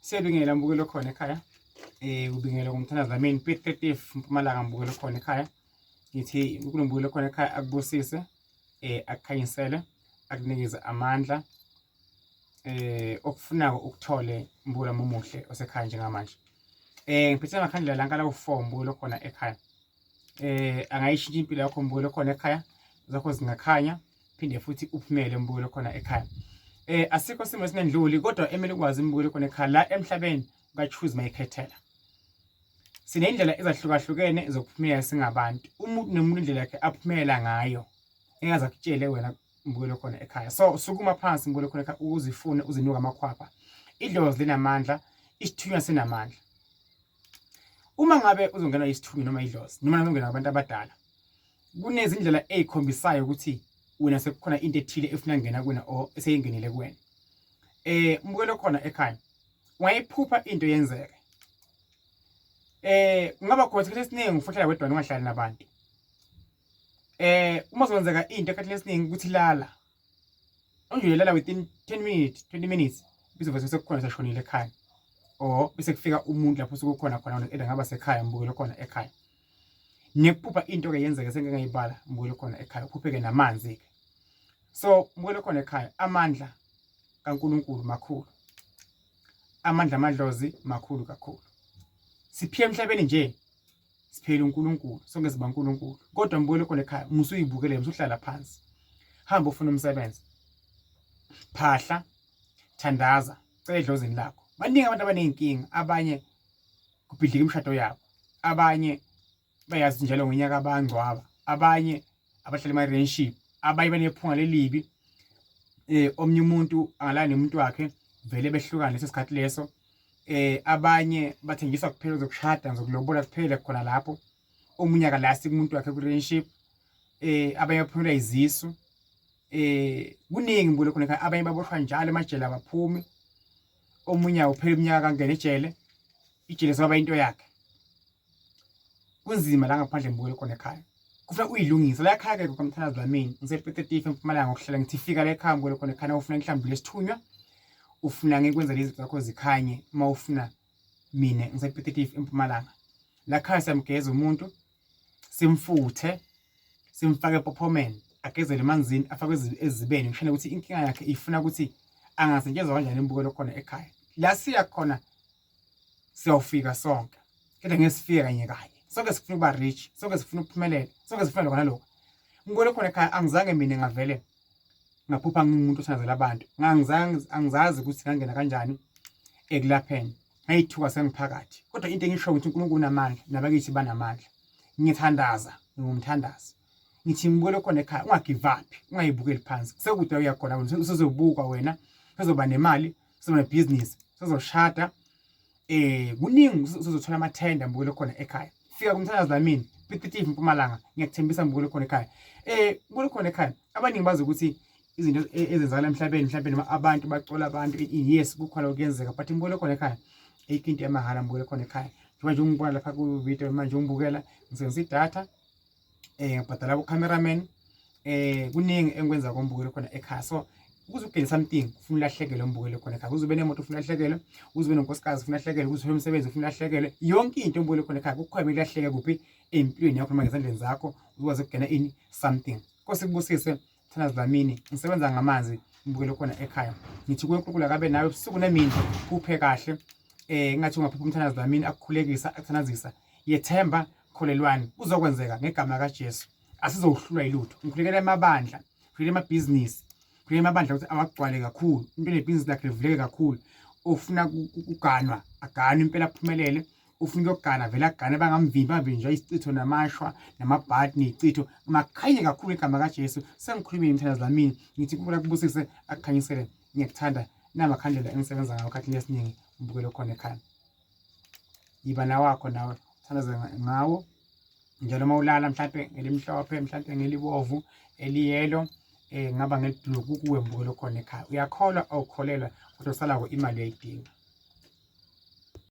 Siyabingelela mbukelo khona ekhaya. Ubingelela kumthandazi lamini Pit 30 Mpumalanga mbukelo khona ekhaya. Ngithi uNkulunkulu khona ekhaya akubusise, akukhanyisele, akunikeze amandla okufunako ukuthole mbukelo omuhle osekhaya njengamanje. Ngiphethe amakhandlela lankala u4 mbukelo khona ekhaya. Angayishintsha impilo yakho mbukelo khona ekhaya, zakho zingakhanya, phinde futhi uphumele mbukelo khona ekhaya. Asikho simo esinendluli kodwa emele ukwazi mbukelo khona ekhaya la emhlabeni uka-choose mayikhethela. Sinendlela ezahlukahlukene zokuphumela singabantu. Umuntu nomuntu indlela yakhe aphumela ngayo. Engaze akutshele wena mbukelo khona ekhaya. So sukuma phansi mbukelo khona ekhaya uzifune uzinuka amakhwapha. Idlozi linamandla, isithunywa sinamandla. Uma ngabe uzongena isithunywa noma idlozi noma uzongena abantu abadala, kunezindlela ezikhombisayo ukuthi wena sekukhona into ethile efuna ngena kuwena o eseyingenile kuwena. Mbukelo khona ekhaya ungayiphupha into yenzeke. Kungaba khona isikhathi esiningi ufuthela wedwa ungahlali nabantu. Uma uzenzeka into esikhathini esiningi ukuthi lala. Unjule lala within 10 minutes, 20 minutes bese sekukhona sashonile ekhaya. Bese kufika umuntu lapho sokukhona khona engaba sekhaya mbukelo khona ekhaya. Nekuphupha into ke yenzeke sengingayibala mbukelo khona ekhaya, uphupheke namanzi ke. So mbukelo khona ekhaya amandla kaNkulunkulu makhulu. Amandla amadlozi makhulu kakhulu. Siphila emhlabeni nje siphela uNkulunkulu, sonke siba uNkulunkulu. Kodwa mbukelo khona ekhaya musuyibukele musuhlala phansi. Hamba ufuna umsebenzi. Phahla, thandaza, cela edlozini lakho. Baningi abantu abanenkinga, abanye kubhidlika imishado yabo. Abanye bayazi njalo ngonyaka abangcwaba. Abanye abahlala ema-relationship, abanye banephunga lelibi. Omnye umuntu angalala nomuntu wakhe vele behlukana lesikhathi leso. Abanye bathengisa kuphela zokushada zokulobola kuphela khona lapho. Omunye akalasi umuntu wakhe ku-relationship. Abanye baphumula izisu. Kuningi mbukelo khona ekhaya, abanye baboshwa njalo emajele abaphumi. Omunye uphela iminyaka kangena ejele. Ijele soba into yakhe. Kunzima la ngaphandle mbukelo khona ekhaya. Kufuna uyilungisa la ekhaya ke kumthandazi lamini. Ngisephethe etife Mpumalanga ngokuhlela ngithi fika la ekhaya mbukelo khona ekhaya ufuna ngihlambule isithunywa. Ufuna ngikwenza lezi zakho zikhanye uma ufuna mina ngisephethe etife Mpumalanga. La ekhaya siyamgeza umuntu, simfuthe, simfake epophomeni, agezele emanzini afake ezibeni ngishane ukuthi inkinga yakhe ifuna ukuthi angasetshenzwa kanjani imbukelo khona ekhaya. La siya khona siyawufika sonke. Kodwa ngesifika kanye kanye. Sonke sifuna ukuba rich, sonke sifuna ukuphumelela, sonke sifuna lokho nalokho. Mbukelo khona ekhaya angizange mina ngavele ngaphupha ngumuntu othandazela abantu. Angizazi ukuthi ngangena kanjani ekulapheni. Ngayithuka sengiphakathi. Kodwa into engisho ukuthi uNkulunkulu unamandla, nabakithi banamandla. Ngithandaza, ngumthandazi. Ngithi mbukelo khona ekhaya ungagive up, ungayibukeli phansi. Sekude uyakhona usuzobuka wena, uzoba nemali, uzoba nebusiness, uzoshada. Kuningi uzothola amathenda mbukelo khona ekhaya. Fika kumthandazi lamini Pit 30 Mpumalanga ngiyakuthembisa mbukelo khona ekhaya. Mbukelo khona ekhaya abaningi bazi ukuthi izinto ezenzakala emhlabeni mhlawumbe abantu bacola abantu yes kukhona okuyenzeka but mbukelo khona ekhaya ayikho into yamahala mbukelo khona ekhaya. Njengoba ungibona lapha ku video manje ungibukela ngisebenzisa idatha ngibhadala ku cameraman. Kuningi engikwenza kombukelo khona ekhaya. So ukuze ugene something ufuna ulahlekele umbukelo khona ekhaya. Uze ube nemoto ufuna ulahlekele, uze ube nenkosikazi ufuna ulahlekele, uze ube umsebenzi ufuna ulahlekele. Yonke into umbukelo khona ekhaya kukhona ulahleke kuphi empilweni yakho noma ngezandleni zakho ukwazi ukugena in something. Nkosi kubusise mthandazi lamini ngisebenza ngamanzi umbukelo khona ekhaya. Ngithi kuye uNkulunkulu akabe nawe ubusuku nemini kuphe kahle. Ngathi ungaphupha umthandazi lamini akukhulekisa akuthandazisa. Yethemba kholelwani kuzokwenzeka ngegama likaJesu. Asizohlulwa yilutho. Ngikhulekela amabandla, ngikhulekela amabhizinisi. Kuye amabandla ukuthi awagcwale kakhulu. Into nebhizinisi lakhe livuleke kakhulu. Ufuna ukuganwa, aganwe impela aphumelele. Ufuna ukugana vele agane bangamvimba nje isicitho namashwa namabhadi nezicitho makhanye kakhulu igama likaJesu. Sengikhulumile umthandazi lamini ngithi kuphela kubusise akukhanyisele. Ngiyakuthanda namakhandlela engisebenza ngawo khathini esiningi umbukelo khona ekhaya. Yiba nawakho nawe thandaze ngawo njalo mawulala mhlawumbe ngelimhlophe mhlawumbe ngelibovu eliyelo ngaba ngeliduku kuwe mbukelo khona ekhaya. Uyakholwa awukholelwa kodwa usala imali uyayidinga.